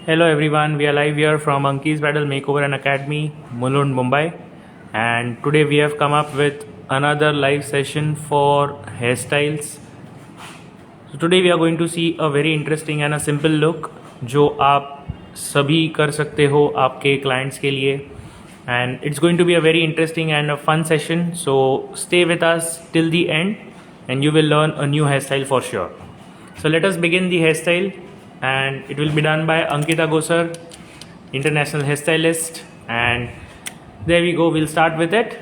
Hello everyone, we are live here from Anki's Bridal Makeover and Academy, Mulund, Mumbai. And today we have come up with another live session for hairstyles. So today we are going to see a very interesting and a simple look जो आप सभी कर सकते हो आपके clients के लिए. And it's going to be a very interesting and a fun session. So stay with us till the end and you will learn a new hairstyle for sure. So let us begin the hairstyle. And it will be done by Ankita Gosar, international hairstylist, and there we go, we'll start with it.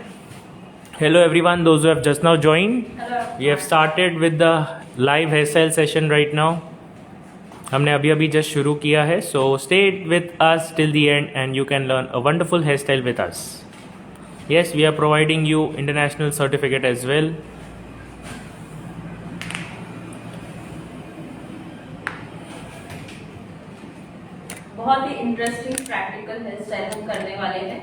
Hello everyone, those who have just now joined. Hello. We have started with the live hairstyle session right now. हमने अभी just शुरू किया है, so stay with us till the end and you can learn a wonderful hairstyle with us. Yes, we are providing you international certificate as well. बहुत ही interesting practical hair style हम करने वाले हैं.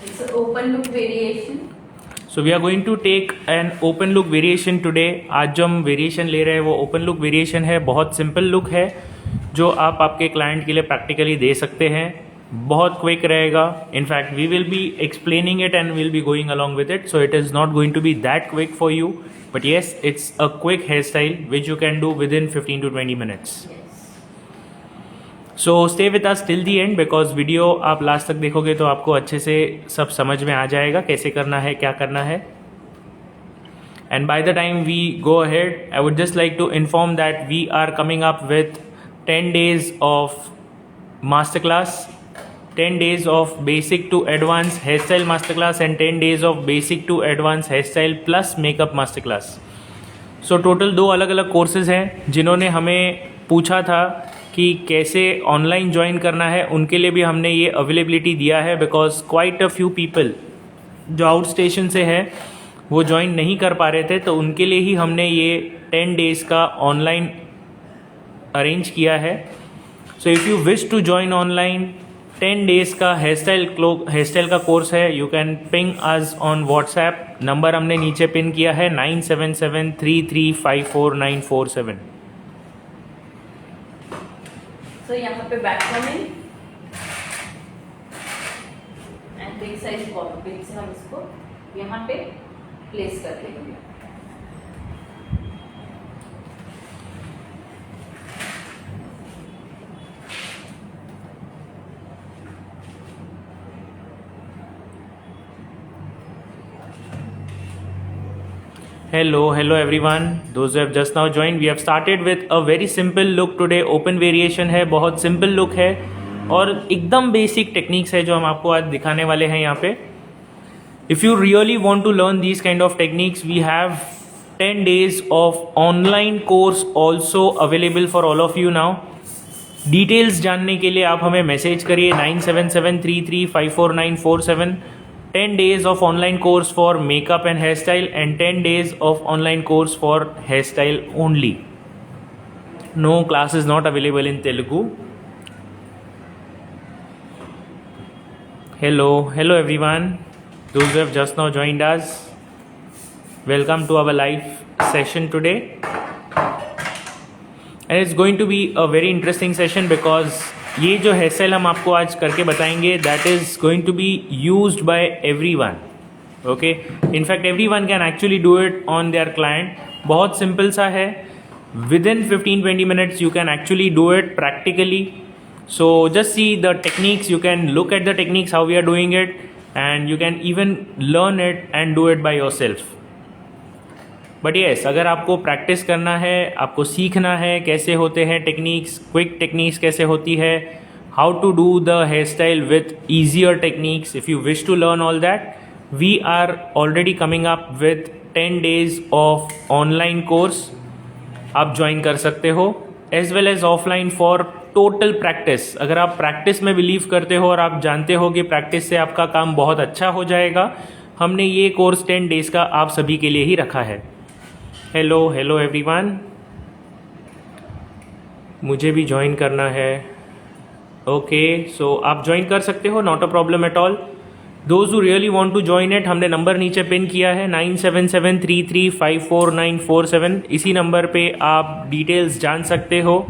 It's open look variation. So we are going to take an open look variation today. आज जो हम variation ले रहे हैं वो ओपन लुक वेरिएशन है. बहुत सिंपल लुक है जो आप आपके क्लाइंट के लिए प्रैक्टिकली दे सकते हैं. बहुत क्विक रहेगा. In fact we will be explaining it and will be going along with it. So it is not going to be that quick for you. But yes, it's a quick hairstyle which you can do within 15 to 20 minutes. So stay with us till the end because video आप last तक देखोगे तो आपको अच्छे से सब समझ में आ जाएगा कैसे करना है, क्या करना है. And by the time we go ahead, I would just like to inform that we are coming up with 10 days of masterclass, 10 days of basic to advanced hairstyle masterclass and 10 days of basic to advanced hairstyle plus makeup masterclass. So total 2 अलग अलग courses हैं. जिन्होंने हमें पूछा था कि कैसे online join करना है उनके लिए भी हमने ये अवेलेबिलिटी दिया है because quite a few people जो आउट स्टेशन से है वो ज्वाइन नहीं कर पा रहे थे, तो उनके लिए ही हमने ये 10 डेज़ का ऑनलाइन अरेंज किया है. So if you wish to join online 10 days का हेयरस्टाइल का कोर्स है. You can ping us on WhatsApp. Number हमने नीचे पिन किया है 9773354947. सो यहाँ पे back coming and big size ball big से हम इसको यहाँ पे प्लेस कर देंगे. Hello everyone. Those who have just now joined, we have started with a very simple look today. Open variation है, बहुत simple look है और एकदम basic techniques है जो हम आपको आज दिखाने वाले हैं यहाँ पे. If you really want to learn these kind of techniques, we have 10 days of online course also available for all of you now. Details जानने के लिए आप हमें मैसेज करिए 9773354947. 10 days of online course for makeup and hairstyle and 10 days of online course for hairstyle only. No class is not available in Telugu. Hello everyone. Those who have just now joined us, welcome to our live session today. And it's going to be a very interesting session because ये जो hair style हम आपको आज करके बताएंगे that is going to be used by everyone. Okay, in fact everyone can actually do it on their client. बहुत simple सा है. Within 15-20 minutes you can actually do it practically. So just see the techniques. You can look at the techniques how we are doing it and you can even learn it and do it by yourself. But yes, अगर आपको practice करना है, आपको सीखना है कैसे होते हैं टेक्निक्स, क्विक टेक्निक्स कैसे होती है, how to do the hair style with easier techniques, if you wish to learn all that, we are already coming up with 10 days of online course. आप ज्वाइन कर सकते हो as well as offline for total practice. अगर आप practice में believe करते हो और आप जानते हो कि प्रैक्टिस से आपका काम बहुत अच्छा हो जाएगा, हमने ये कोर्स 10 days का आप सभी के लिए ही रखा है. Hello everyone. मुझे भी ज्वाइन करना है. ओके, सो आप ज्वाइन कर सकते हो, not a problem at all. Those who really want to join it, हमने नंबर नीचे पिन किया है 9773354947। इसी नंबर पे आप डिटेल्स जान सकते हो।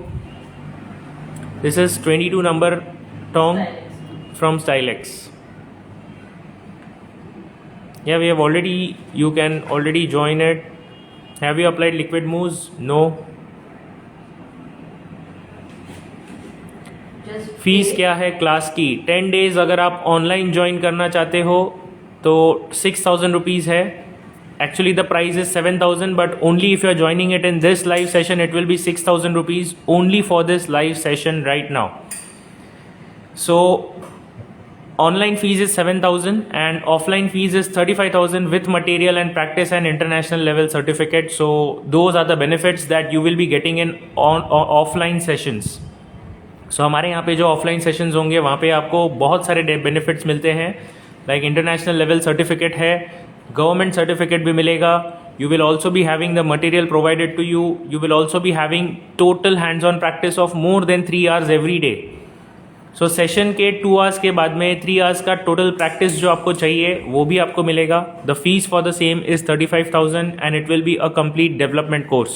This is 22 number Tom from Stylex. Yeah, we have already, you can already join it. Have you applied Liquid Moves? No. Fees क्या है क्लास की? 10 डेज अगर आप ऑनलाइन ज्वाइन करना चाहते हो तो 6,000 रुपीज़ है। Actually the price is 7,000, but only if you are joining it in this live session it will be 6,000 rupees only for this live session right now. So online fees is 7,000 and offline fees is 35,000 with material and practice and international level certificate. So those are the benefits that you will be getting in offline sessions. So हमारे यहाँ पे जो offline sessions होंगे वहाँ पे आपको बहुत सारे बेनिफिट्स मिलते हैं, लाइक इंटरनेशनल लेवल सर्टिफिकेट है, गवर्नमेंट सर्टिफिकेट भी मिलेगा। You will also be having the material provided to you. You will also be having total hands-on practice of more than 3 hours every day. So session के 2 hours के बाद में 3 hours का total practice जो आपको चाहिए वो भी आपको मिलेगा। The fees for the same is 35,000 and it will be a complete development course.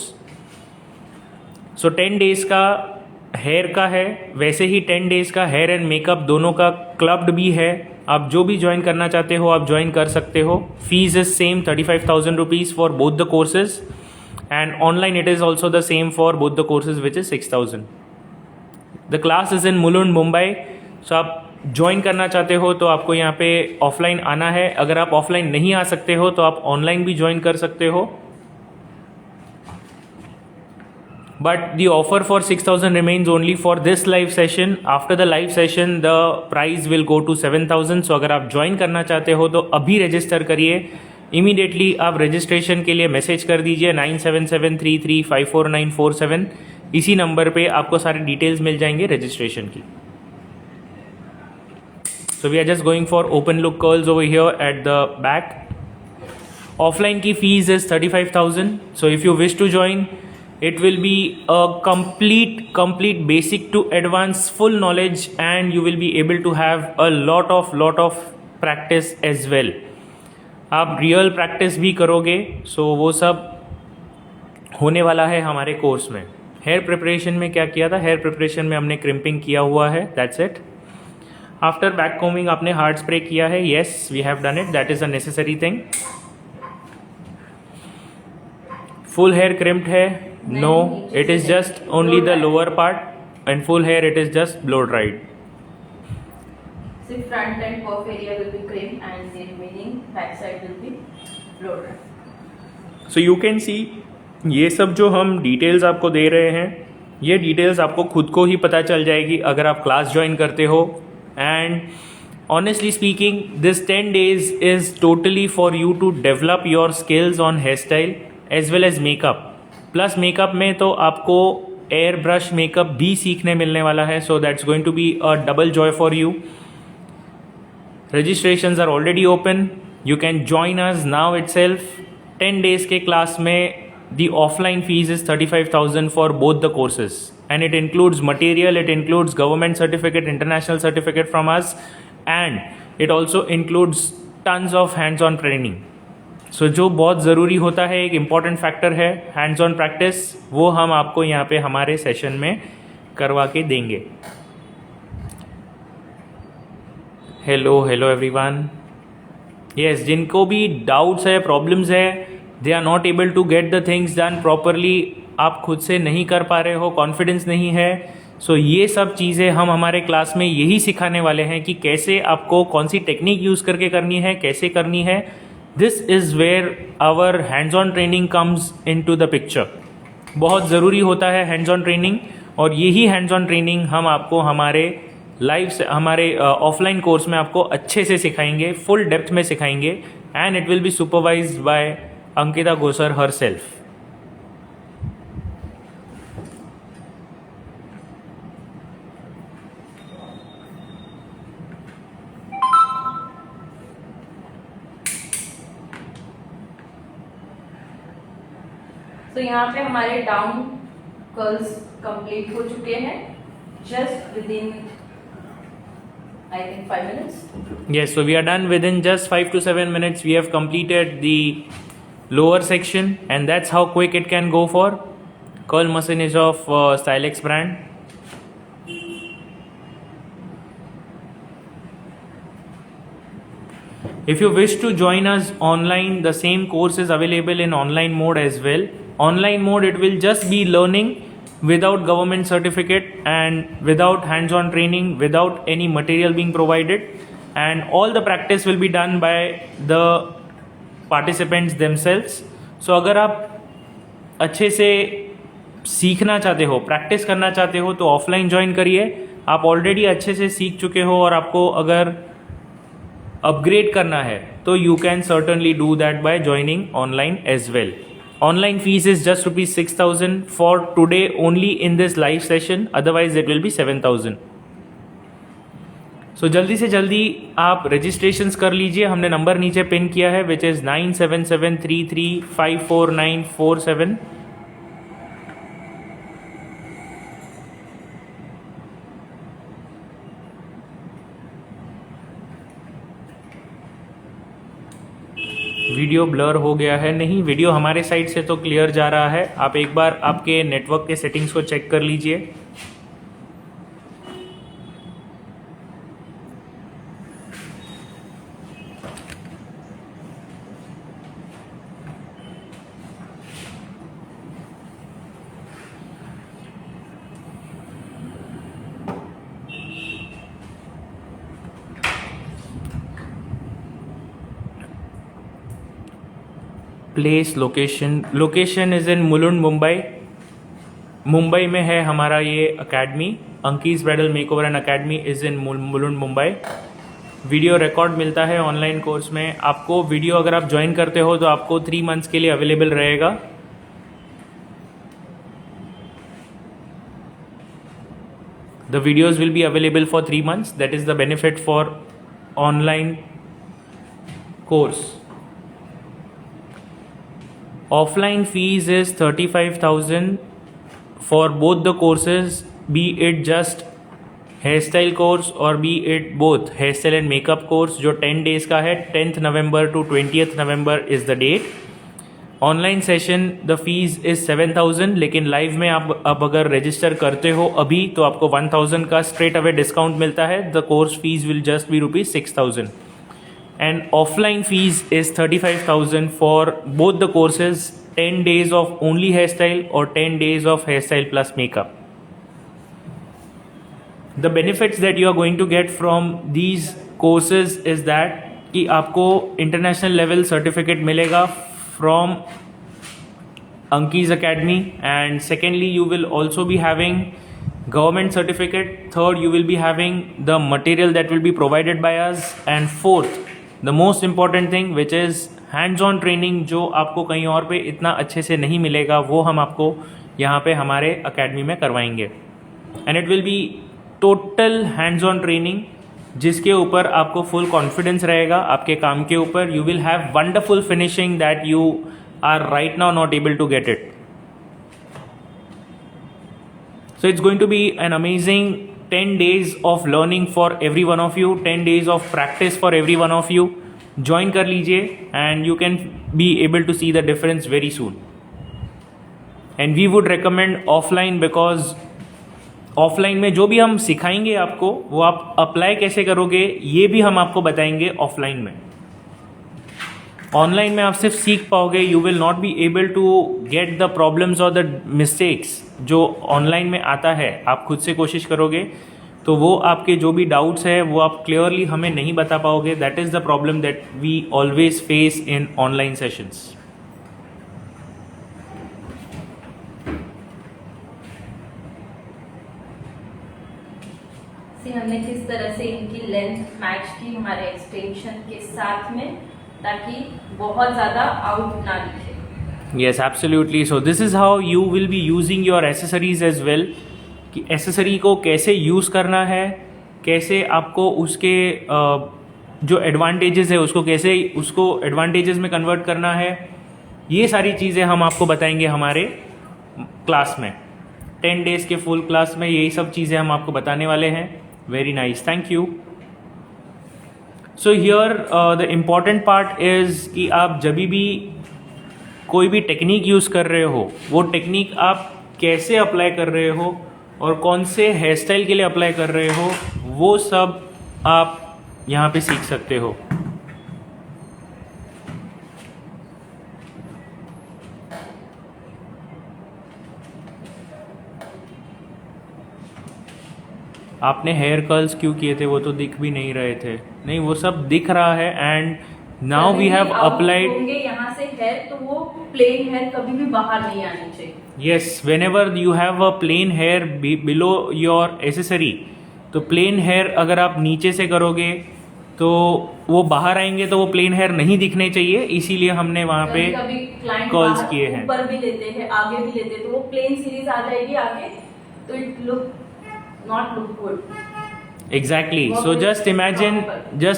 So 10 days का हेयर का है, वैसे ही 10 डेज का हेयर एंड मेकअप दोनों का क्लब्ड भी है। आप जो भी ज्वाइन करना चाहते हो आप ज्वाइन कर सकते हो। Fees is same 35,000 rupees for both the courses and online it is also the same for both the courses which is 6,000। The class is in Mulund Mumbai. So आप ज्वाइन करना चाहते हो तो आपको यहाँ पे ऑफलाइन आना है। अगर आप ऑफलाइन नहीं आ सकते हो तो आप ऑनलाइन भी ज्वाइन कर सकते हो। But the offer for 6,000 remains only for this live session. After the live session the price will go to 7,000। So अगर आप ज्वाइन करना चाहते हो तो अभी रजिस्टर करिए। इमीडिएटली आप रजिस्ट्रेशन के लिए मैसेज कर दीजिए 9773354947। इसी नंबर पे आपको सारे डिटेल्स मिल जाएंगे रजिस्ट्रेशन की। So we are just going for open look curls over here at the back. Offline की fees is 35,000। So if you wish to join it will be a complete basic to advanced full knowledge and you will be able to have a lot of practice as well। आप real practice भी करोगे। सो वो सब होने वाला है हमारे course में। हेयर प्रिपरेशन में क्या किया था? हेयर प्रिपरेशन में हमने क्रिम्पिंग किया हुआ है, that's it. After back combing आपने हार्ड स्प्रे किया है, yes we have done it, that is a necessary thing. Full hair crimped है? No, it is just only the lower part and full hair it is just blow dried. So front and puff area will be crimped and the remaining back side will be blow dry. So you can see ये सब जो हम details आपको दे रहे हैं ये details आपको खुद को ही पता चल जाएगी अगर आप क्लास ज्वाइन करते हो। And honestly speaking this 10 days is totally for you to develop your skills on hair style as well as makeup. Plus makeup में तो आपको एयर ब्रश मेकअप भी सीखने मिलने वाला है। So that's going to be a double joy for you. Registrations are already open. You can join us now itself. 10 days के class में the offline fees is 35,000 for both the courses and it includes material, it includes government certificate, international certificate from us and it also includes tons of hands-on training. So जो बहुत ज़रूरी होता है, एक important factor है hands-on practice, वो हम आपको यहाँ पे हमारे सेशन में करवा के देंगे। Hello everyone. यस, जिनको भी डाउट्स है, प्रॉब्लम्स है, they are not able to get the things done properly, आप खुद से नहीं कर पा रहे हो, कॉन्फिडेंस नहीं है, सो ये सब चीज़ें हम हमारे क्लास में यही सिखाने वाले हैं कि कैसे आपको कौन सी टेक्निक यूज़ करके करनी है, कैसे करनी है। This is where our hands on training comes into the picture. बहुत ज़रूरी होता है हैंड्स ऑन ट्रेनिंग और यही हैंड्स ऑन ट्रेनिंग हम आपको हमारे लाइव से हमारे ऑफलाइन कोर्स में आपको अच्छे से सिखाएंगे, फुल डेप्थ में सिखाएंगे and it will be supervised by Ankita Gosar herself. तो यहाँ पे हमारे डाउन कर्ल्स कंप्लीट हो चुके हैं। Just with in I think 5 minutes. Yes, so we are done within just 5 to 7 minutes. We have completed the lower section, and that's how quick it can go for. Curl machine is of Stylex brand. If you wish to join us online, the same course is available in online mode as well. Online mode, it will just be learning without government certificate and without hands-on training, without any material being provided, and all the practice will be done by the participants themselves. So अगर आप अच्छे से सीखना चाहते हो, practice करना चाहते हो, तो ऑफलाइन ज्वाइन करिए. आप ऑलरेडी अच्छे से सीख चुके हो और आपको अगर अपग्रेड करना है तो you can certainly do that by joining online as well. Online fees is just rupees 6,000 for today only in this live session. Otherwise it will be 7,000. So जल्दी से जल्दी आप रजिस्ट्रेशंस कर लीजिए. हमने नंबर नीचे पिन किया है विच इज़ 9773354947. वीडियो ब्लर हो गया है? नहीं, वीडियो हमारे साइड से तो क्लियर जा रहा है. आप एक बार आपके नेटवर्क के सेटिंग्स को चेक कर लीजिए. Place location is in Mulund Mumbai में है हमारा ये academy. Ankie's bridal makeover and academy is in Mulund Mumbai. Video record मिलता है ऑनलाइन कोर्स में. आपको वीडियो अगर आप ज्वाइन करते हो तो आपको 3 मंथ्स के लिए अवेलेबल रहेगा. The videos will be available for 3 months. That is the benefit for online course. Offline fees is 35,000 for both the courses, be it just hairstyle course or be it both hairstyle and makeup course जो 10 days का है. 10th November to 20th November is the date. Online session the fees is 7,000, लेकिन live में आप अब अगर register करते हो अभी तो आपको 1,000 का स्ट्रेट अवे डिस्काउंट मिलता है. The course fees will just be rupees 6,000. And offline fees is 35,000 for both the courses, 10 days of only hairstyle or 10 days of hairstyle plus makeup. The benefits that you are going to get from these courses is that कि आपको international level certificate मिलेगा from Anki's Academy, and secondly you will also be having government certificate. Third, you will be having the material that will be provided by us, and fourth, the most important thing which is hands on training जो आपको कहीं और पे इतना अच्छे से नहीं मिलेगा वो हम आपको यहाँ पे हमारे अकेडमी में करवाएंगे. And it will B total hands on training जिसके ऊपर आपको फुल कॉन्फिडेंस रहेगा आपके काम के ऊपर. You will have wonderful finishing that you are right now not able to get it. So it's going to be an amazing 10 days of learning for every one of you, 10 days of practice for every one of you. Join कर लीजिए and you can be able to see the difference very soon. And we would recommend offline because offline में जो भी हम सिखाएंगे आपको वो आप अप्लाई कैसे करोगे ये भी हम आपको बताएंगे offline में. ऑनलाइन में आप सिर्फ सीख पाओगे. You will not be able to get the problems और द मिस्टेक्स जो ऑनलाइन में आता है. आप खुद से कोशिश करोगे तो वो आपके जो भी डाउट्स है वो आप क्लियरली हमें नहीं बता पाओगे. That is the problem that we always face in online sessions. हमने किस तरह से इनकी लेंथ मैच की हमारे एक्सटेंशन के साथ में ताकि बहुत ज़्यादा आउट ना दिखे. Yes, absolutely. So this is how you will be using your accessories as well. कि एक्सेसरी को कैसे यूज़ करना है, कैसे आपको उसके जो एडवांटेजेस है उसको कैसे उसको एडवांटेजेस में कन्वर्ट करना है, ये सारी चीज़ें हम आपको बताएंगे हमारे क्लास में. 10 डेज़ के फुल क्लास में यही सब चीज़ें हम आपको बताने वाले हैं. Very nice, thank you. So here the important part is कि आप जब भी कोई भी टेक्निक यूज़ कर रहे हो, वो टेक्निक आप कैसे अप्लाई कर रहे हो और कौन से हेयर स्टाइल के लिए अप्लाई कर रहे हो, वो सब आप यहाँ पे सीख सकते हो। आपने हेयर कर्ल्स क्यों किए थे, वो तो दिख भी नहीं रहे थे। नहीं, वो सब दिख रहा है। And now we have applied होंगे यहाँ से हेयर, तो वो प्लेन हेयर कभी भी बाहर नहीं आनी चाहिए। Yes, whenever you have a plain hair below your accessory, तो प्लेन हेयर अगर आप नीचे से करोगे तो वो बाहर आएंगे, तो वो प्लेन हेयर नहीं दिखने चाहिए, इसीलिए हमने वहाँ पे कभी क्लाइंट कर्ल्स किए हैं। ऊपर भी लेते हैं, आगे भी लेते हैं, तो वो प्लेन सीरीज आ जाएगी आगे, तो it look not look good. Exactly. So just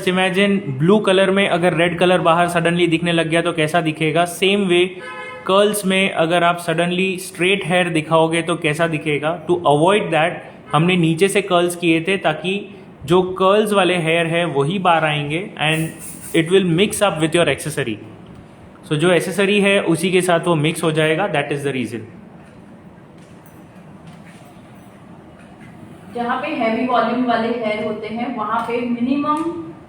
imagine blue colour में अगर रेड कलर बाहर सडनली दिखने लग गया तो कैसा दिखेगा। सेम वे कर्ल्स में अगर आप सडनली स्ट्रेट हेयर दिखाओगे तो कैसा दिखेगा। टू अवॉइड दैट हमने नीचे से कर्ल्स किए थे, ताकि जो कर्ल्स वाले हेयर है वही बाहर आएंगे and it will mix up with your accessory. So जो एक्सेसरी है उसी के साथ वो मिक्स हो जाएगा, दैट इज द रीजन। जहाँ पे हैवी वॉल्यूम वाले हेयर होते हैं वहाँ पे मिनिमम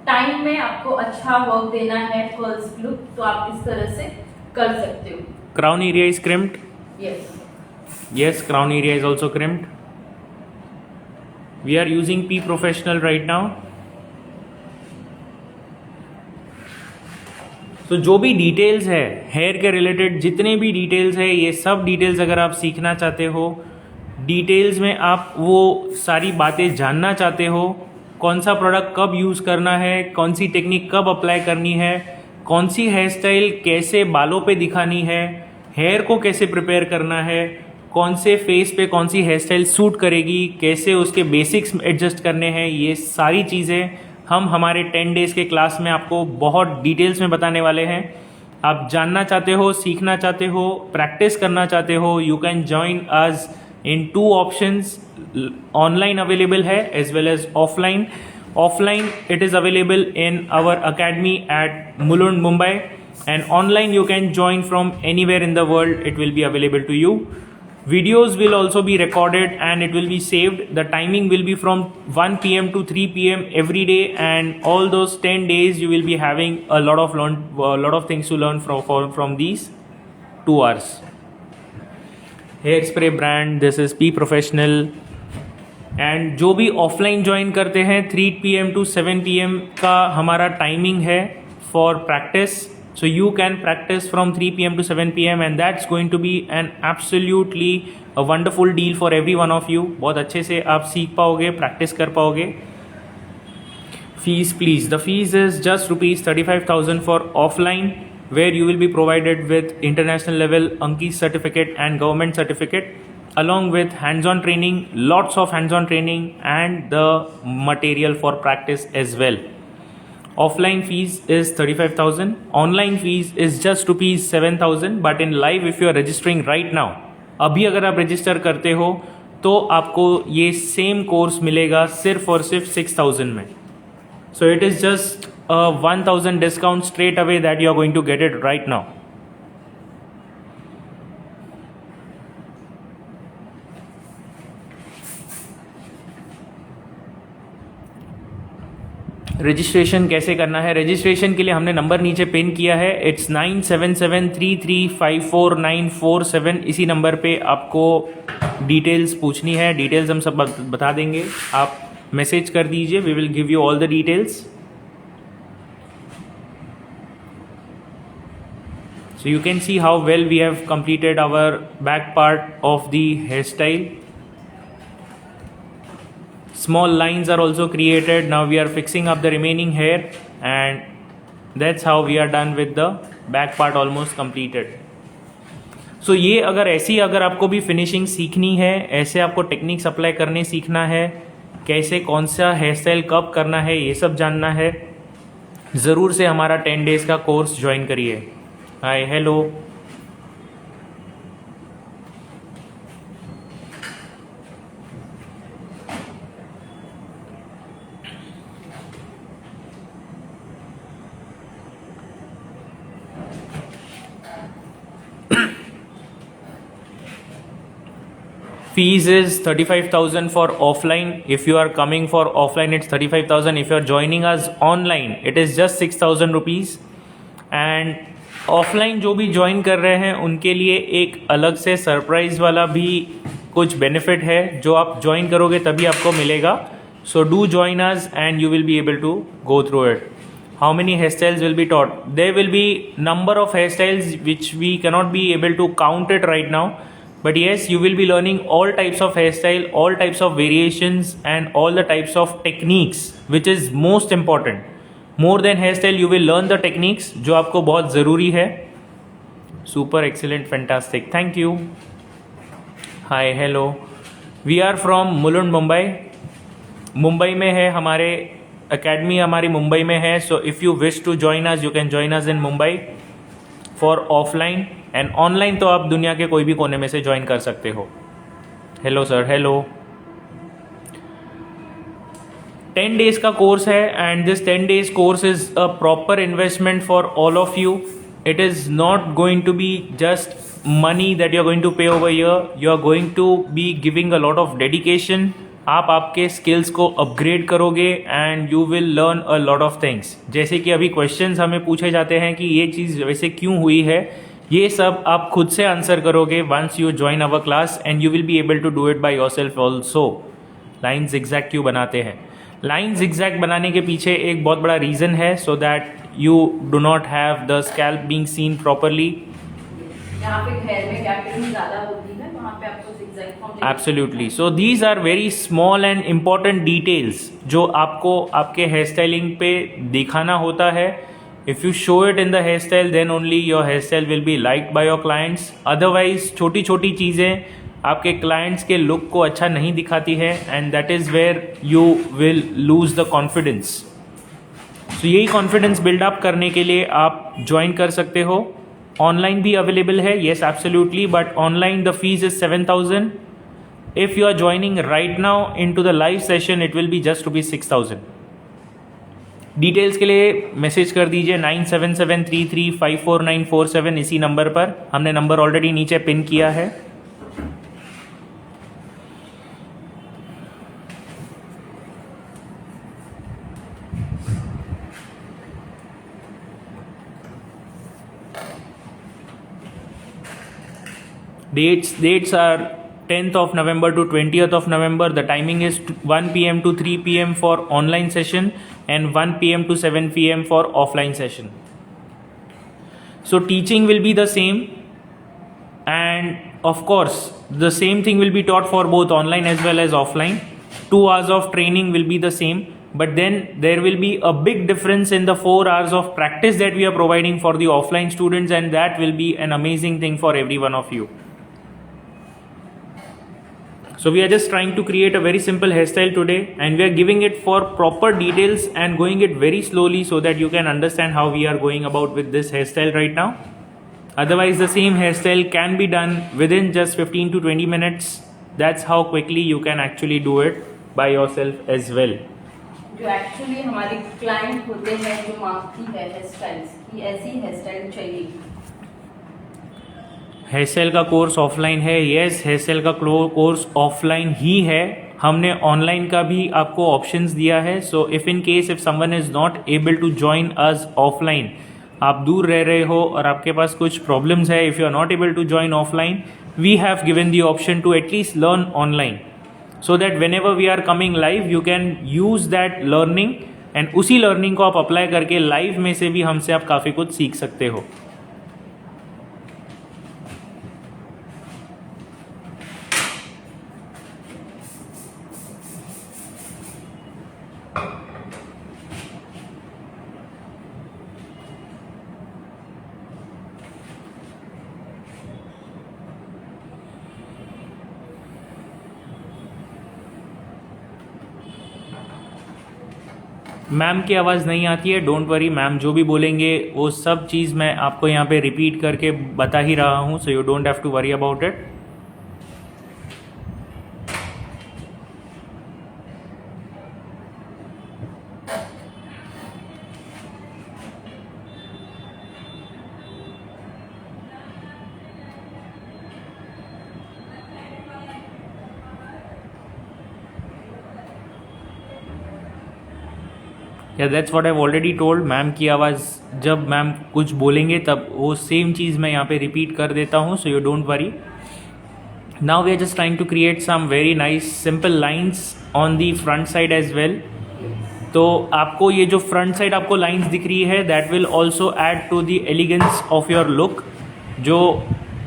टाइम में आपको अच्छा वर्क देना है कर्ल्स लुक, तो आप इस तरह से कर सकते हो। Crown area is crimped. Yes, crown area is also crimped. We are using P Professional right now. तो जो भी डिटेल्स है हेयर के रिलेटेड, जितने भी डिटेल्स है, ये सब डिटेल्स अगर आप सीखना चाहते हो, डिटेल्स में आप वो सारी बातें जानना चाहते हो, कौन सा प्रोडक्ट कब यूज़ करना है, कौन सी टेक्निक कब अप्लाई करनी है, कौन सी हेयर स्टाइल कैसे बालों पे दिखानी है, हेयर को कैसे प्रिपेयर करना है, कौन से फेस पे कौन सी हेयर स्टाइल सूट करेगी, कैसे उसके बेसिक्स एडजस्ट करने हैं, ये सारी चीज़ें हम हमारे 10 डेज़ के क्लास में आपको बहुत डिटेल्स में बताने वाले हैं। आप जानना चाहते हो, सीखना चाहते हो, प्रैक्टिस करना चाहते हो, you can join us in 2 options. Online available है as well as offline. Offline it is available in our academy at Mulund, Mumbai, and online you can join from anywhere in the world. It will be available to you. Videos will also be recorded and it will be saved. The timing will be from 1 p.m. to 3 p.m. every day, and all those 10 days you will be having a lot of things to learn from these 2 hours. Hairspray brand, this is P Professional. And जो भी offline join करते हैं 3 p.m. to 7 p.m. का हमारा timing है for practice. So you can practice from 3 p.m. to 7 p.m. and that's going to be an absolutely a wonderful deal for every one of you. बहुत अच्छे से आप सीख पाओगे, प्रैक्टिस कर पाओगे. Fees, please. The fees is just rupees 35,000 for offline, where you will be provided with international level Anki certificate and government certificate, along with hands-on training, lots of hands-on training and the material for practice as well. Offline fees is 35,000. Online fees is just rupees 7,000. But in live, if you are registering right now, अभी अगर आप register करते हो तो आपको ये same course मिलेगा सिर्फ और सिर्फ 6,000 में. So it is just a 1,000 discount straight away that you are going to get it right now. Registration कैसे करना है? रजिस्ट्रेशन के लिए हमने नंबर नीचे पिन किया है. इट्स 9773354947. इसी नंबर पे आपको डिटेल्स पूछनी है. डिटेल्स हम सब बता देंगे. आप मैसेज कर दीजिए, we will give you all the details. So you can see how well we have completed our back part of the hairstyle. Small lines are also created. Now we are fixing up the remaining hair and that's how we are done with the back part, almost completed. So ये अगर आपको भी finishing सीखनी है, ऐसे आपको techniques apply करने सीखना है, कैसे कौन सा हेयर स्टाइल कब करना है, ये सब जानना है, ज़रूर से हमारा 10 डेज़ का कोर्स ज्वाइन करिए. हाय, hello. fees is 35,000 for offline. If you are coming for offline, it's 35,000. If you are joining us online, it is just 6,000 rupees. And offline जो भी ज्वाइन कर रहे हैं उनके लिए एक अलग से सरप्राइज वाला भी कुछ बेनिफिट है जो आप ज्वाइन करोगे तभी आपको मिलेगा. So do join us and you will be able to go through it. How many hairstyles will be taught? There will be number of hairstyles which we cannot be able to count it right now. But yes, you will be learning all types of hairstyle, all types of variations and all the types of techniques, which is most important. More than hairstyle, you will learn the techniques जो आपको बहुत ज़रूरी है. Super, excellent, fantastic. Thank you. Hi, hello. We are from Mulund, Mumbai. Mumbai में है हमारे academy, हमारी मुंबई में है. So if you wish to join us, you can join us in Mumbai for offline. And online तो आप दुनिया के कोई भी कोने में से ज्वाइन कर सकते हो. Hello sir, hello. 10 days का कोर्स है and this 10 days course is a proper investment for all of you. It is not going to be just money that you are going to pay over year. You are going to be giving a lot of dedication. आप आपके skills को upgrade करोगे and you will learn a lot of things. जैसे कि अभी questions हमें पूछे जाते हैं कि ये चीज़ वैसे क्यों हुई है, ये सब आप खुद से आंसर करोगे once you join our class and you will be able to do it by yourself also. Line zigzag क्यों बनाते हैं? लाइन जिगजैग बनाने के पीछे एक बहुत बड़ा रीज़न है, so that you do not have the scalp being seen properly. यहाँ पे हेयर में कैपिंग ज़्यादा होती है, वहाँ पे आपको zigzag form. Absolutely. So these are very small and important details जो आपको आपके हेयर स्टाइलिंग पे दिखाना होता है. If you show it in the hairstyle, then only your hairstyle will be liked by your clients. Otherwise, छोटी छोटी चीज़ें आपके clients के look को अच्छा नहीं दिखाती है and that is where you will lose the confidence. So यही confidence build up करने के लिए आप join कर सकते हो. ऑनलाइन भी अवेलेबल है, yes absolutely, but online the fees is 7,000. If you are joining right now into the live session it will be just ₹6,000. Details के लिए मैसेज कर दीजिए 9773354947 इसी नंबर पर. हमने नंबर ऑलरेडी नीचे पिन किया है. Dates are 10th of November to 20th of November. The timing is 1 p.m. to 3 p.m. for online session and 1 p.m. to 7 p.m. for offline session. So teaching will be the same, and of course the same thing will be taught for both online as well as offline. 2 hours of training will be the same, but then there will be a big difference in the 4 hours of practice that we are providing for the offline students, and that will be an amazing thing for every one of you. So we are just trying to create a very simple hairstyle today, and we are giving it for proper details and going it very slowly so that you can understand how we are going about with this hairstyle right now. Otherwise the same hairstyle can be done within just 15 to 20 minutes. That's how quickly you can actually do it by yourself as well. जो actually हमारे client होते हैं जो मांगती है hair styles की ऐसी hair style चाहिए. हेयर स्टाइल का कोर्स ऑफलाइन है, येस हेयर स्टाइल का कोर्स ऑफलाइन ही है. हमने ऑनलाइन का भी आपको ऑप्शंस दिया है. So if in case if someone is not able to join us offline, आप दूर रह रहे हो और आपके पास कुछ प्रॉब्लम्स है, if you are not able to join offline, we have given the option to at least learn online, so that whenever we are coming live you can use that learning and उसी learning को आप apply करके live में से भी हमसे आप काफ़ी कुछ सीख सकते हो. मैम की आवाज़ नहीं आती है, डोंट वरी. मैम जो भी बोलेंगे वो सब चीज़ मैं आपको यहाँ पे रिपीट करके बता ही रहा हूँ, so you don't have to worry about it. Yeah that's what I have already told. Ma'am की आवाज़ जब मैम कुछ बोलेंगे तब वो सेम चीज़ मैं यहाँ पे रिपीट कर देता हूँ, so you don't worry. Now we are just trying to create some very nice simple lines on the front side as well. तो आपको ये जो फ्रंट साइड आपको लाइंस दिख रही है that will also add to the elegance of your look. जो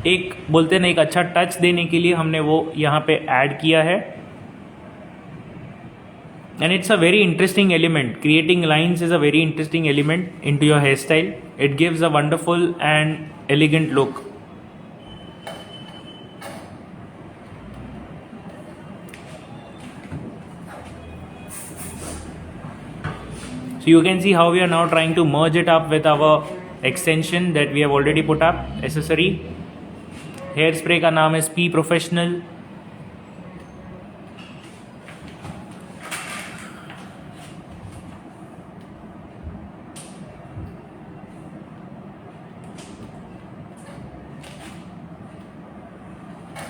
एक बोलते हैं ना, एक अच्छा टच देने के लिए हमने वो यहाँ पे ऐड किया है. And it's a very interesting element. Creating lines is a very interesting element into your hair style. It gives a wonderful and elegant look. So you can see how we are now trying to merge it up with our extension that we have already put up. Accessory hair spray का नाम है P Professional.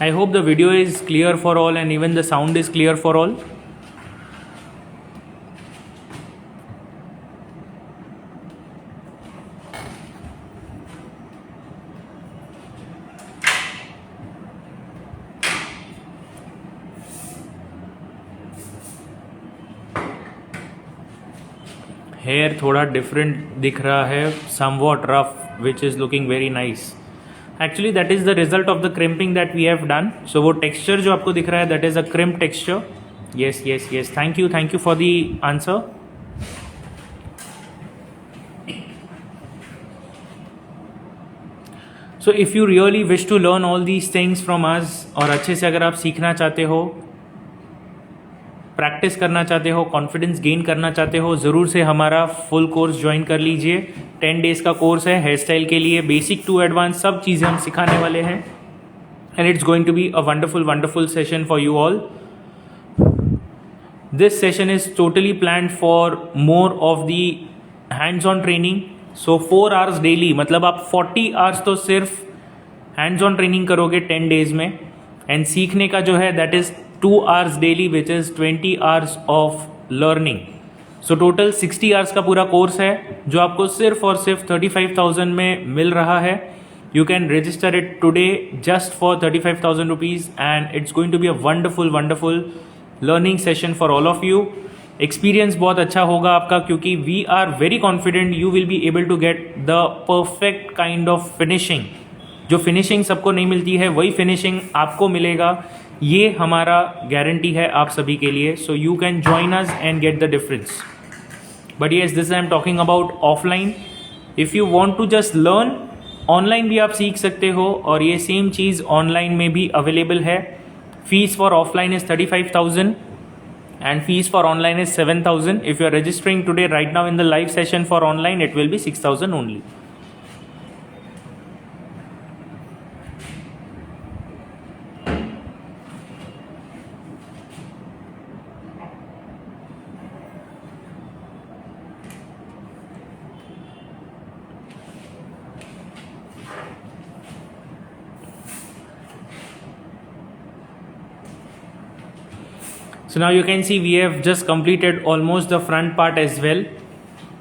I hope the video is clear for all and even the sound is clear for all. Hair थोड़ा different दिख रहा है, somewhat rough, which is looking very nice. Actually that is the result of the crimping that we have done. So वो texture जो आपको दिख रहा है that is a crimp texture. Yes yes yes, thank you for the answer. So if you really wish to learn all these things from us, और अच्छे से अगर आप सीखना चाहते हो, प्रैक्टिस करना चाहते हो, कॉन्फिडेंस गेन करना चाहते हो, ज़रूर से हमारा फुल कोर्स ज्वाइन कर लीजिए. 10 डेज़ का कोर्स है हेयर स्टाइल के लिए. बेसिक टू एडवांस सब चीज़ें हम सिखाने वाले हैं. And it's going to be a wonderful session for you all. This session is totally planned for more of the hands on training. So 4 hours daily, मतलब आप 40 आवर्स तो सिर्फ हैंड्स ऑन ट्रेनिंग करोगे 10 डेज़ में. And सीखने का जो है that is 2 hours daily, which is 20 hours of learning. So total 60 hours का पूरा कोर्स है जो आपको सिर्फ और सिर्फ 35,000 में मिल रहा है. You can register it today just for 35,000 rupees and it's going to be a wonderful learning session for all of you. Experience बहुत अच्छा होगा आपका, क्योंकि we are very confident you will be able to get the perfect kind of finishing. जो finishing सबको नहीं मिलती है वही फिनिशिंग आपको मिलेगा. ये हमारा गारंटी है आप सभी के लिए. So you can join us and get the difference. But yes, this I am talking about offline. If you want to just learn, online भी आप सीख सकते हो और ये सेम चीज़ ऑनलाइन में भी अवेलेबल है. Fees for offline is 35,000 and fees for online is 7,000. If you are registering today right now in the live session for online, it will be 6,000 only. So now you can see we have just completed almost the front part as well.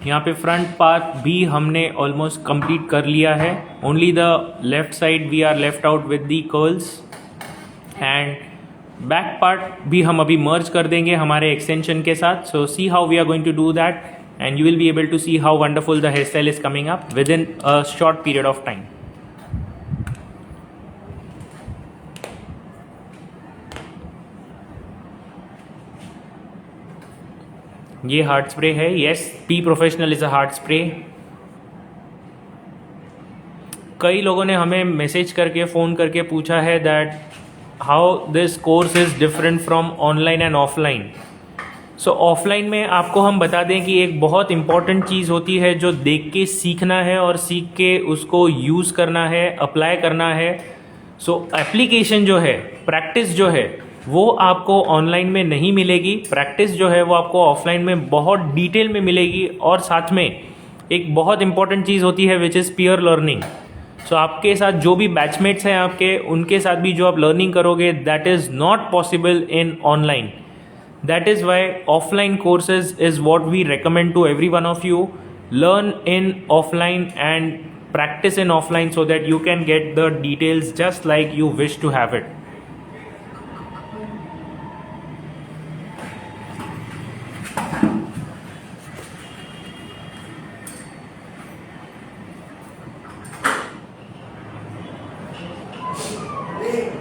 यहाँ पे front part भी हमने almost complete कर लिया है. Only the left side we are left out with the curls. And back part भी हम अभी merge कर देंगे हमारे extension के साथ. So see how we are going to do that and you will be able to see how wonderful the hairstyle is coming up within a short period of time. ये hard spray है. Yes, P Professional is a hard spray. कई लोगों ने हमें message करके phone करके पूछा है that how this course is different from online and offline. So offline में आपको हम बता दें कि एक बहुत इंपॉर्टेंट चीज़ होती है जो देख के सीखना है और सीख के उसको यूज़ करना है, अप्लाई करना है. सो एप्लीकेशन जो है, प्रैक्टिस जो है, वो आपको ऑनलाइन में नहीं मिलेगी. प्रैक्टिस जो है वो आपको ऑफलाइन में बहुत डिटेल में मिलेगी. और साथ में एक बहुत इंपॉर्टेंट चीज़ होती है विच इज़ पीयर लर्निंग. सो आपके साथ जो भी बैचमेट्स हैं आपके, उनके साथ भी जो आप लर्निंग करोगे that is not possible in online. That is why offline courses is what we recommend to every one of you. Learn in offline and practice in offline so that you can get the details just like you wish to have it.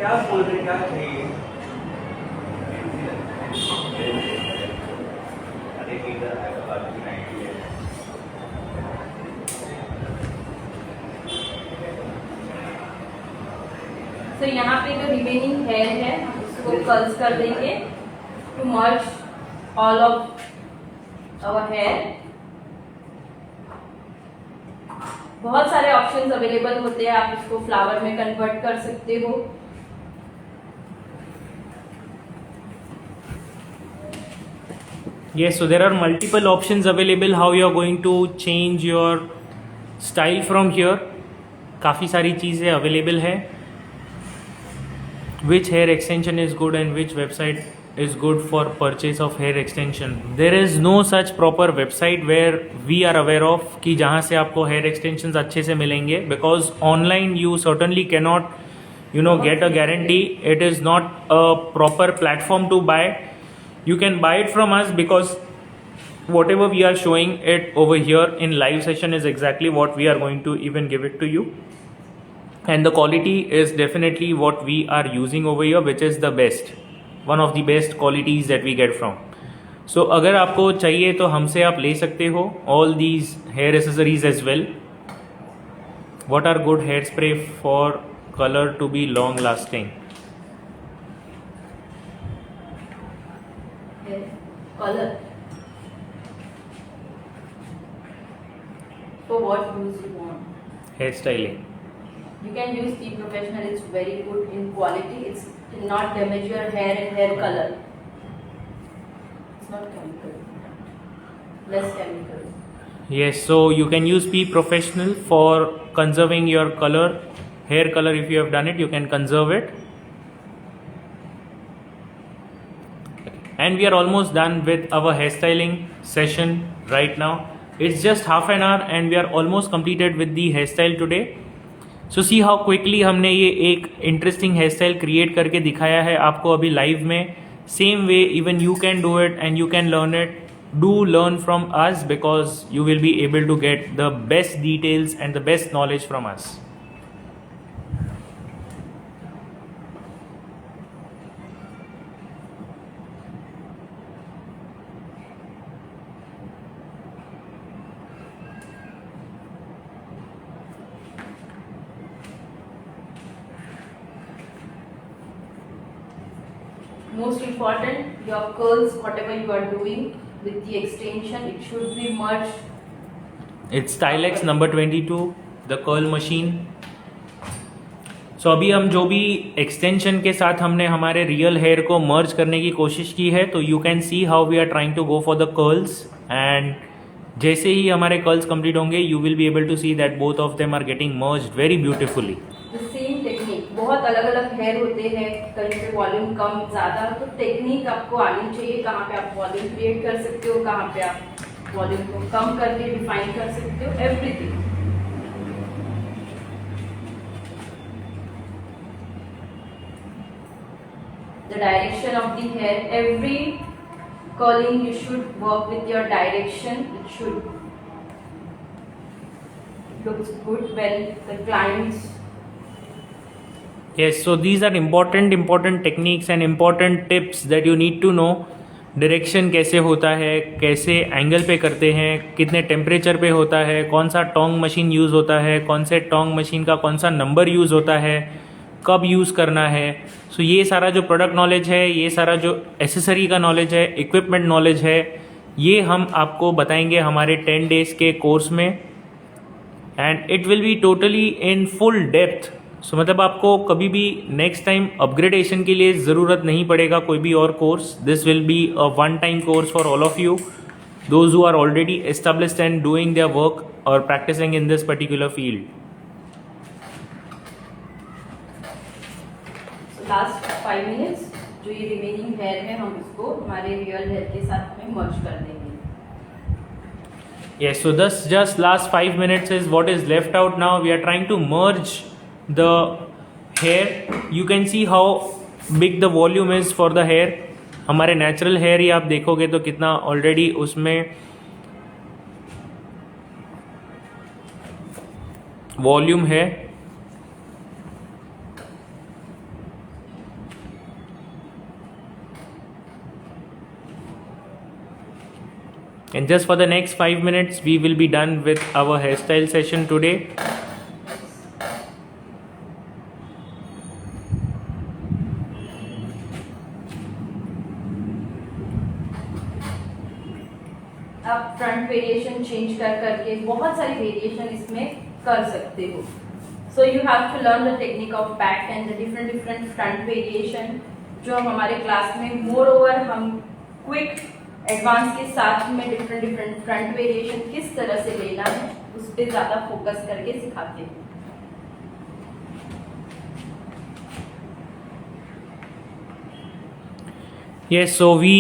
क्या बोल रहे क्या चाहिए अरे इधर आएगा बात की नाइट है तो यहाँ पे जो रिमेनिंग हेयर है उसको कर्ल्स कर देंगे to merge all of our hair. बहुत सारे ऑप्शंस अवेलेबल होते हैं, आप इसको फ्लावर में कन्वर्ट कर सकते हो। Yes, so there are multiple options available how you are going to change your style from here. काफ़ी सारी चीज़ें अवेलेबल है. Which hair extension is good and which website is good for purchase of hair extension? There is no such proper website where we are aware of कि जहाँ से आपको hair extensions अच्छे से मिलेंगे, because online you certainly cannot get a guarantee. It is not a proper platform to buy. You can buy it from us because whatever we are showing it over here in live session is exactly what we are going to even give it to you, and the quality is definitely what we are using over here, which is the best, one of the best qualities that we get from. So अगर आपको चाहिए तो हमसे आप ले सकते हो all these hair accessories as well. What are good hairspray for color to be long lasting? Color. For what use you want? Hairstyling. You can use T Professional. It's very good in quality. It's not damage your hair and hair color. It's not chemical. Less chemical. Yes, so you can use P Professional for conserving your color, hair color. If you have done it, you can conserve it. And we are almost done with our hairstyling session right now. It's just half an hour and we are almost completed with the hairstyle today. So see how quickly हमने ये एक interesting hairstyle create करके दिखाया है आपको अभी live में. Same way even you can do it and you can learn it. Do learn from us because you will be able to get the best details and the best knowledge from us. Most important, your curls, whatever you are doing with the extension, it should be merged. It's Stylex number 22, the curl machine. So अभी हम जो भी extension के साथ हमने हमारे real hair को मर्ज करने की कोशिश की है, तो you can see how we are trying to go for the curls, and जैसे ही हमारे कर्ल्स कंप्लीट होंगे you will be able to see that both of them are getting merged very beautifully. The same technique. बहुत अलग अलग hair होते हैं, कहीं पे वॉल्यूम कम ज़्यादा, तो टेक्निक आपको आनी चाहिए कहाँ पे आप वॉल्यूम क्रिएट कर सकते हो, कहाँ पे आप वॉल्यूम को कम करके डिफाइन कर सकते हो, everything. The direction of the hair, every curling you should work with your direction. It should look good when the clients. Yes, so these are important techniques and important tips that you need to know. Direction कैसे होता है, कैसे angle पे करते हैं, कितने temperature पे होता है, कौन सा टोंग मशीन यूज़ होता है, कौन से टोंग मशीन का कौन सा नंबर यूज़ होता है, कब यूज़ करना है. सो ये सारा जो प्रोडक्ट नॉलेज है, ये सारा जो एसेसरी का नॉलेज है, इक्विपमेंट नॉलेज है, ये हम आपको बताएंगे हमारे 10 डेज़ के कोर्स में, and it will be totally in full depth. So मतलब आपको कभी भी नेक्स्ट टाइम अपग्रेडेशन के लिए ज़रूरत नहीं पड़ेगा कोई भी और course. This will be a one time course for all of you, those who are already established and doing their work और practising in this particular field. Last 5 minutes. जो ये रिमेनिंग हेयर है हम इसको हमारे रियल हेयर के साथ में मर्ज कर देंगे। Yes, so this just last 5 minutes is what is left out now. We are trying to merge the hair. You can see how big the volume is for the hair. हमारे natural hair ही आप देखोगे तो कितना already उसमें volume है। And just for the next 5 minutes, we will be done with our hairstyle session today. आप front variation change कर करके बहुत सारी वेरिएशन इसमें कर सकते हो। So you have to learn the technique of back and the different different front variation जो हम हमारे क्लास में मोर ओवर हम क्विक एडवांस के साथ में डिफरेंट डिफरेंट फ्रंट वेरिएशन किस तरह से लेना है उस पर ज़्यादा फोकस करके सिखाते हैं। Yes, so we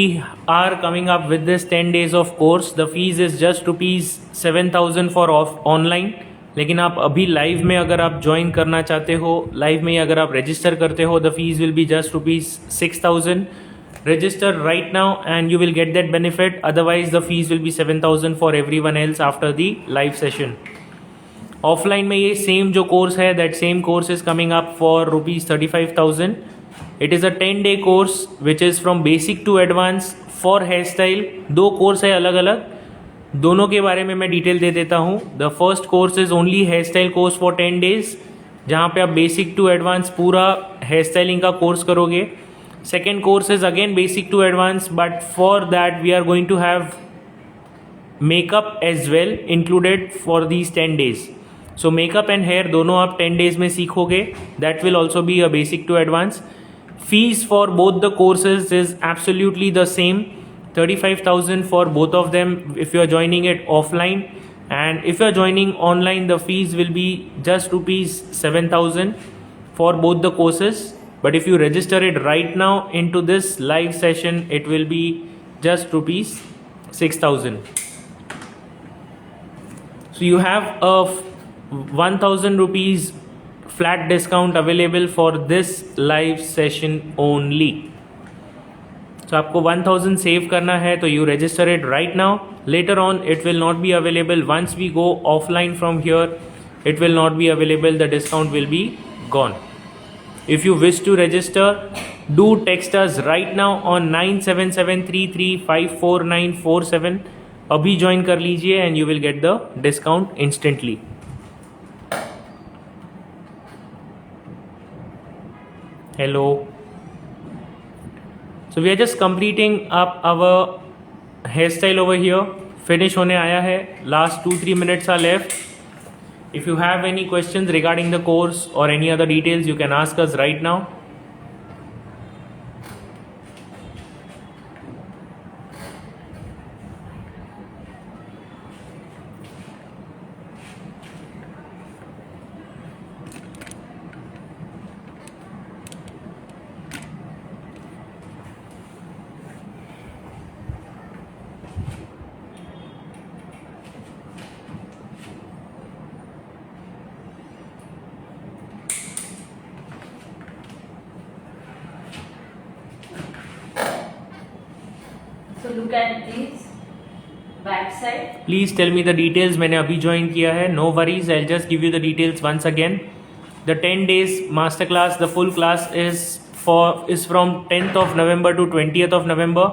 are coming up with this 10 days of course. The fees is just rupees 7,000 for online. लेकिन आप अभी लाइव में अगर आप ज्वाइन करना चाहते हो, लाइव में अगर आप रजिस्टर करते हो, the fees will be just rupees 6,000. Register right now and you will get that benefit. Otherwise, the fees will be 7,000 for everyone else after the live session. Offline में ये same जो course है, that same course is coming up for rupees 35,000. It is a 10-day course which is from basic to advance for hairstyle. दो course है अलग अलग, दोनों के बारे में मैं डिटेल दे देता हूँ. The first course is only hairstyle course for 10 days, जहाँ पे आप basic to advance पूरा hairstyling का course करोगे. Second course is again basic to advance, but for that we are going to have makeup as well included for these 10 days. So makeup and hair दोनों आप 10 days में सीखोगे. That will also be a basic to advance. Fees for both the courses is absolutely the same, 35,000 for both of them if you are joining it offline, and if you are joining online the fees will be just rupees 7,000 for both the courses. But if you register it right now into this live session, it will be just rupees 6,000. So you have a 1,000 rupees flat discount available for this live session only. So आपको 1,000 save करना है तो you register it right now. Later on it will not be available. Once we go offline from here, it will not be available. The discount will be gone. If you wish to register, do text us right now on 9773354947. अभी join कर लीजिए and you will get the discount instantly. Hello. So we are just completing up our hairstyle over here. Finish होने आया है. Last 2-3 minutes are left. If you have any questions regarding the course or any other details, you can ask us right now. So look at this back side. Please tell me the details. मैंने अभी join किया है. No worries, I'll just give you the details once again. The 10 days master class, the full class is from 10th of November to 20th of November.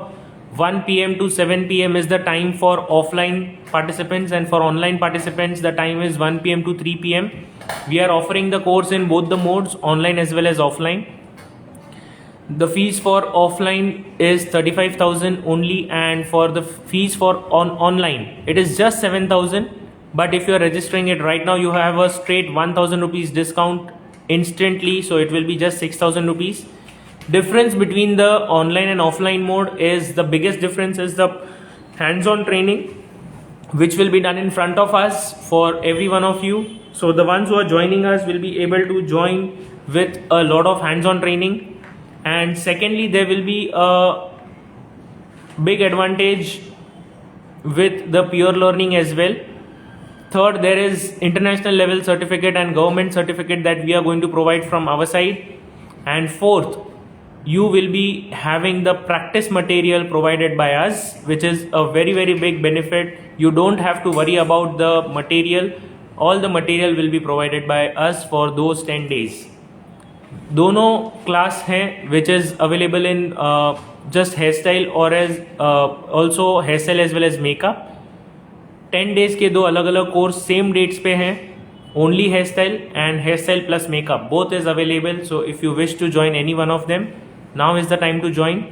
1 p.m. to 7 p.m. is the time for offline participants, and for online participants the time is 1 p.m. to 3 p.m. We are offering the course in both the modes, online as well as offline. The fees for offline is 35,000 only, and for the fees for online it is just 7,000. But if you are registering it right now, you have a straight 1,000 rupees discount instantly, so it will be just 6,000 rupees. Difference between the online and offline mode is, the biggest difference is the hands-on training, which will be done in front of us for every one of you. So the ones who are joining us will be able to join with a lot of hands-on training. and secondly there will be a big advantage with the pure learning as well. Third, there is international level certificate and government certificate that we are going to provide from our side. And fourth, you will be having the practice material provided by us, which is a very very big benefit. You don't have to worry about the material. All the material will be provided by us for those 10 days. दोनों class हैं which is available in just hairstyle और as also hair style as well as makeup. 10 days के दो अलग अलग course same dates पे हैं. Only hairstyle and hairstyle plus makeup both is available. So if you wish to join any one of them, now is the time to join.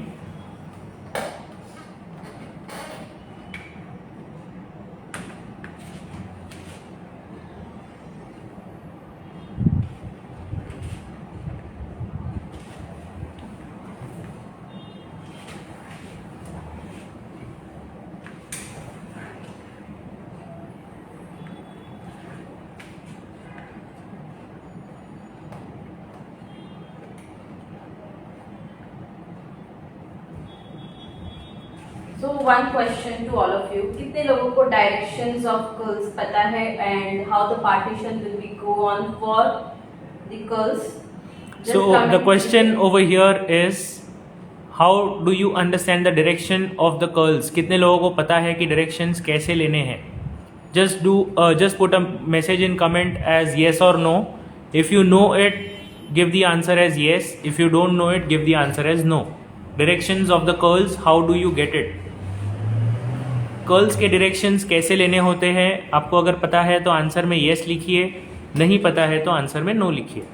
So one question to all of you, कितने लोगों को directions of curls पता है and how the partition will be go on for the curls? Just So comment the question over here is, how do you understand the direction of the curls? कितने लोगों को पता है कि directions कैसे लेने हैं? Just put a message in comment as yes or no. If you know it, give the answer as yes. If you don't know it, give the answer as no. Directions of the curls, how do you get it? Curls के directions कैसे लेने होते हैं आपको अगर पता है तो आंसर में येस लिखिए, नहीं पता है तो आंसर में नो लिखिए.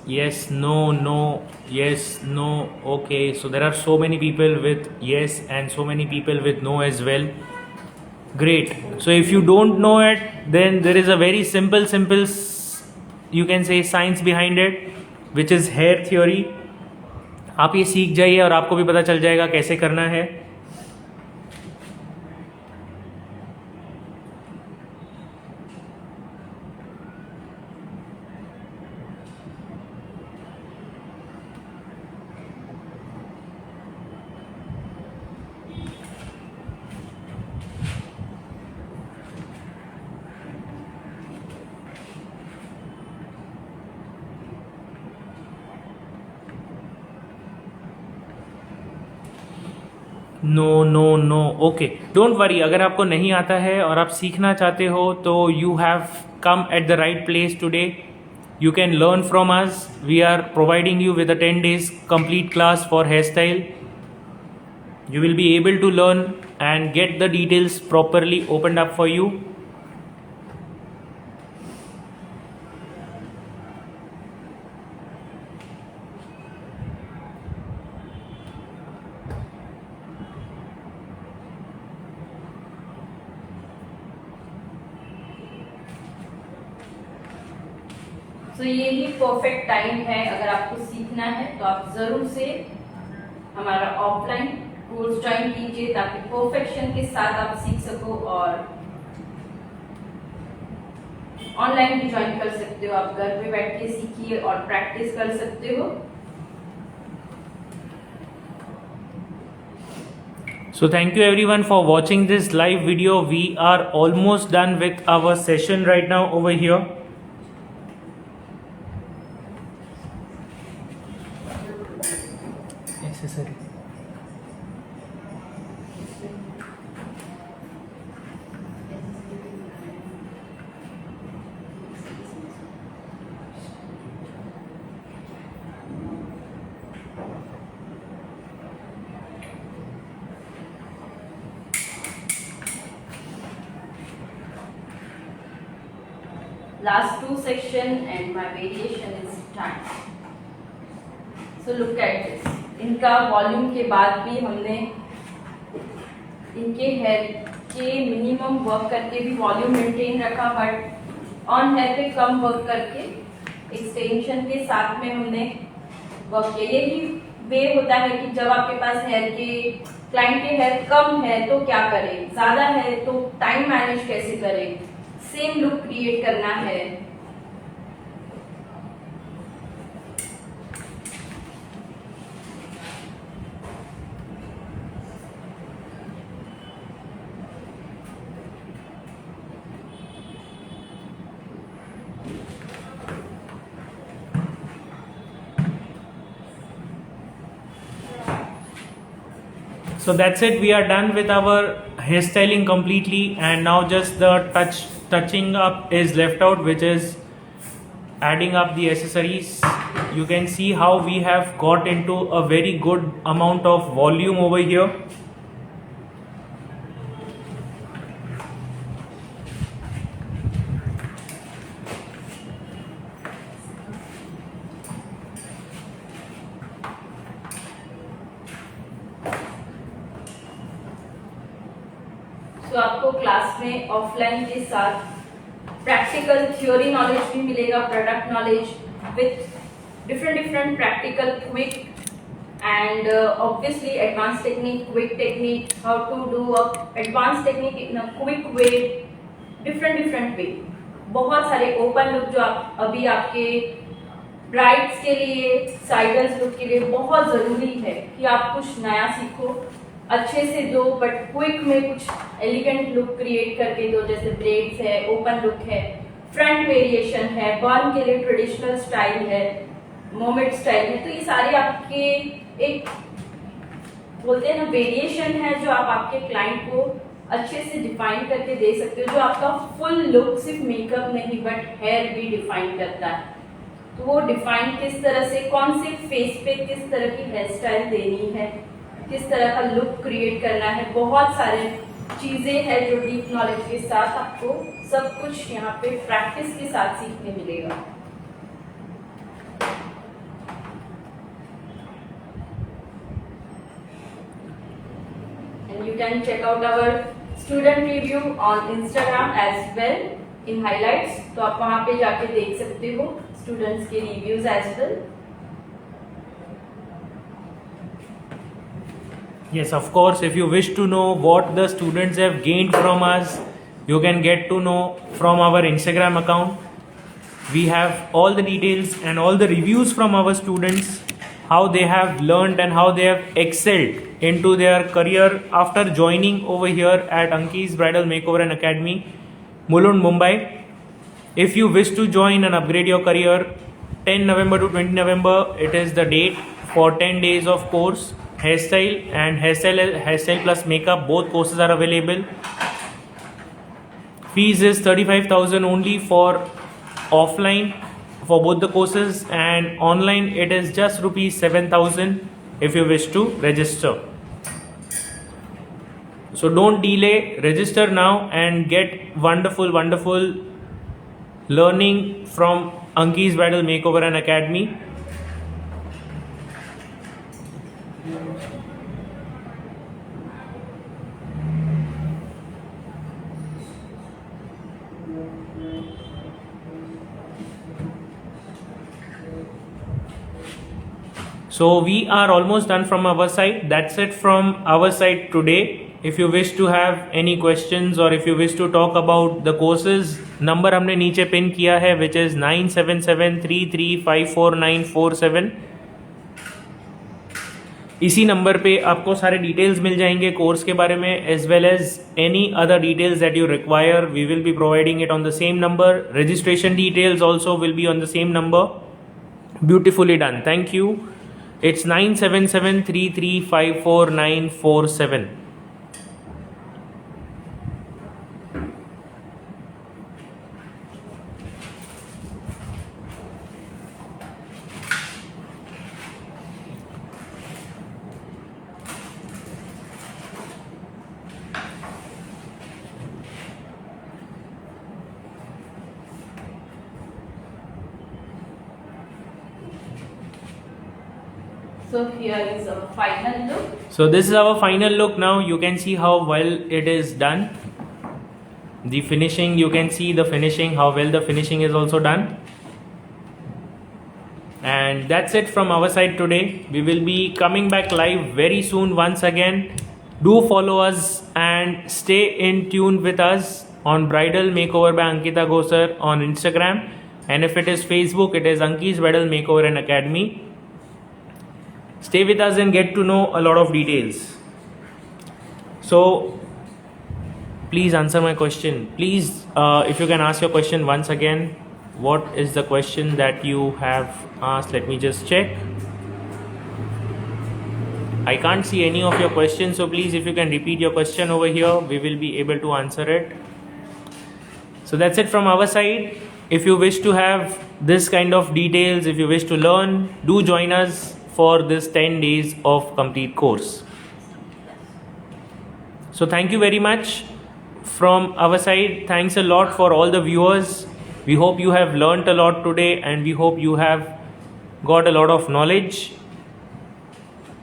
Yes, no, yes, no. Okay, so there are so many people with yes and so many people with no as well. Great. So if you don't know it, then there is a very simple you can say science behind it, which is hair theory. आप ये सीख जाइए और आपको भी पता चल जाएगा कैसे करना है. No okay, don't worry. अगर आपको नहीं आता है और आप सीखना चाहते हो तो you have come at the right place today. You can learn from us. We are providing you with a 10 days complete class for hairstyle. You will be able to learn and get the details properly opened up for you. तो यही perfect time है. अगर आपको सीखना है तो आप जरूर से हमारा ऑफलाइन कोर्स ज्वाइन कीजिए ताकि परफेक्शन के साथ आप सीख सको. और ऑनलाइन भी ज्वाइन कर सकते हो. आप घर पे बैठ के सीखिए और प्रैक्टिस कर सकते हो. So thank you everyone for watching this live video. We are almost done with our session right now over here. Accessory. Last two section and my variation is done. So look at this. इनका volume के बाद भी हमने इनके hair के minimum work करके भी volume maintain रखा, बट ऑन हेयर पे कम वर्क करके एक्सटेंशन के साथ में हमने वर्क किया। यही वे होता है कि जब आपके पास हेयर के क्लाइंट के हेयर कम है तो क्या करें, ज्यादा है तो टाइम मैनेज कैसे करें, सेम लुक क्रिएट करना है। So that's it. We are done with our hairstyling completely, and now just the touching up is left out, which is adding up the accessories. You can see how we have got into a very good amount of volume over here. तो आपको class में offline के साथ practical theory knowledge भी मिलेगा, product knowledge with different practical quick and obviously advance technique, quick technique, how to do advance technique in a quick way, different way. बहुत सारे open look जो आप अभी आपके ब्राइड्स के लिए, साइडर्स लुक के लिए बहुत जरूरी है कि आप कुछ नया सीखो, अच्छे से दो, बट क्विक में कुछ एलिगेंट लुक क्रिएट करके दो। जैसे ब्रेड्स है, ओपन लुक है, फ्रंट वेरिएशन है, बर्न के लिए ट्रेडिशनल स्टाइल है, मोमेड स्टाइल है। तो ये सारे आपके एक बोलते हैं ना वेरिएशन है जो आप आपके क्लाइंट को अच्छे से डिफाइन करके दे सकते हो, जो आपका फुल लुक सिर्फ मेकअप नहीं बट हेयर भी डिफाइन करता है। तो वो डिफाइन किस तरह से, कौन से फेस पे किस तरह की हेयर स्टाइल देनी है, किस तरह का लुक क्रिएट करना है, बहुत सारे चीजें हैं जो डीप नॉलेज के साथ आपको सब कुछ यहाँ पे प्रैक्टिस के साथ सीखने मिलेगा। And you can check out our student review on Instagram as well in highlights। तो आप वहाँ पे जाके देख सकते हो स्टूडेंट्स के reviews as well। Yes, of course, if you wish to know what the students have gained from us, you can get to know from our Instagram account. We have all the details and all the reviews from our students, how they have learned and how they have excelled into their career after joining over here at Anki's Bridal Makeover and Academy, Mulund, Mumbai. If you wish to join and upgrade your career, 10 November to 20 November, it is the date for 10 days of course. Hairstyle and hairstyle plus makeup, both courses are available. Fees is 35,000 only for offline for both the courses, and online it is just rupees 7,000 if you wish to register. So don't delay, register now and get wonderful learning from Anki's Bridal Makeover and Academy. So we are almost done from our side. That's it from our side today. If you wish to have any questions or if you wish to talk about the courses, number हमने नीचे pin किया है, which is 9773354947। इसी number पे आपको सारे details मिल जाएंगे course के बारे में, as well as any other details that you require. We will be providing it on the same number. Registration details also will be on the same number. Beautifully done. Thank you. It's 9773354947. So here is a final look. So this is our final look now. You can see how well it is done. The finishing, you can see the finishing, how well the finishing is also done. And that's it from our side today. We will be coming back live very soon once again. Do follow us and stay in tune with us on Bridal Makeover by Ankita Gosar on Instagram. And if it is Facebook, it is Anki's Bridal Makeover and Academy. Stay with us and get to know a lot of details. So please answer my question. Please, if you can ask your question once again. What is the question that you have asked? Let me just check. I can't see any of your questions, so please, if you can repeat your question over here, we will be able to answer it. So that's it from our side. If you wish to have this kind of details, if you wish to learn, do join us for this 10 days of complete course. So thank you very much from our side. Thanks a lot for all the viewers. We hope you have learnt a lot today and we hope you have got a lot of knowledge.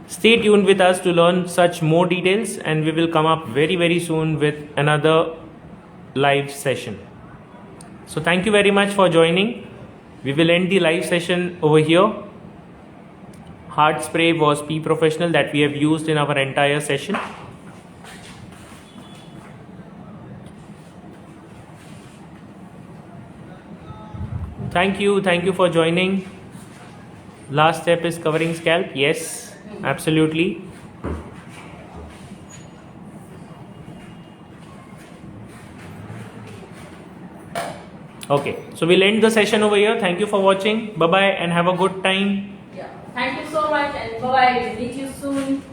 Stay tuned with us to learn such more details, and we will come up very soon with another live session. So thank you very much for joining. We will end the live session over here. Heart spray was P Professional that we have used in our entire session. Thank you for joining. Last step is covering scalp. Yes, absolutely. Okay, so we'll end the session over here. Thank you for watching. Bye bye and have a good time. Yeah. Thank you so much and bye bye. Meet you soon.